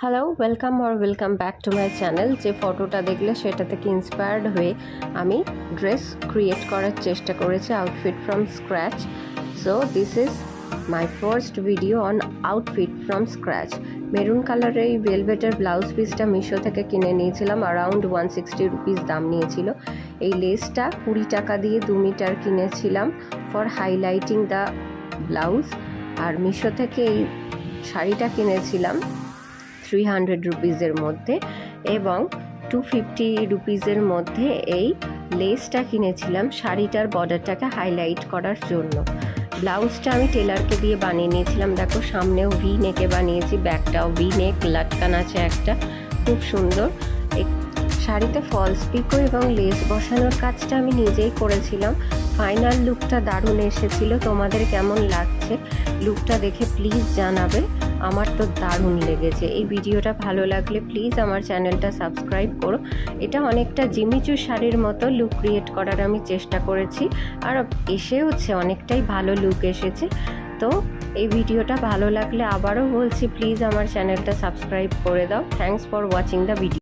Hello, welcome back to my channel. যে ফটোটা দেখলে সেটা থেকে ইন্সপায়ার্ড হয়ে আমি ড্রেস ক্রিয়েট করার চেষ্টা করেছি outfit from scratch. So this is my first video on outfit from scratch. Maroon কালারের এই ভেলভেটের ব্লাউজ পিসটা মিশো থেকে কিনে নিয়েছিলাম, অ্যারাউন্ড 160 রুপিস দাম নিয়েছিল। এই লেসটা 20 টাকা দিয়ে 2 মিটার কিনেছিলাম ফর হাইলাইটিং দ্য ব্লাউজ। আর মিশো থেকে এই শাড়িটা কিনেছিলাম 300 রুপিসের মধ্যে, এবং 250 রুপিসের মধ্যে এই লেসটা কিনেছিলাম শাড়িটার বর্ডারটাকে হাইলাইট করার জন্য। ব্লাউজটা আমি টেলারকে দিয়ে বানিয়ে নিয়েছিলাম। দেখো, সামনেও ভি নেকে বানিয়েছি, ব্যাকটাও ভি নেক, লাটকান আছে একটা, খুব সুন্দর। শাড়িতে ফলস পিকো এবং লেস বসানোর কাজটা আমি নিজেই করেছিলাম। ফাইনাল লুকটা দারুণ এসেছিল। তোমাদের কেমন লাগছে লুকটা দেখে প্লিজ জানাবে। আমার তো দারুণ লেগেছে। এই ভিডিওটা ভালো লাগলে প্লিজ আমার চ্যানেলটা সাবস্ক্রাইব করো। এটা অনেকটা জিমিচু শাড়ির মতো লুক ক্রিয়েট করার আমি চেষ্টা করেছি, আর এসেওছে, অনেকটাই ভালো লুক এসেছে। তো এই ভিডিওটা ভালো লাগলে আবারও বলছি, প্লিজ আমার চ্যানেলটা সাবস্ক্রাইব করে দাও। Thanks for watching the video.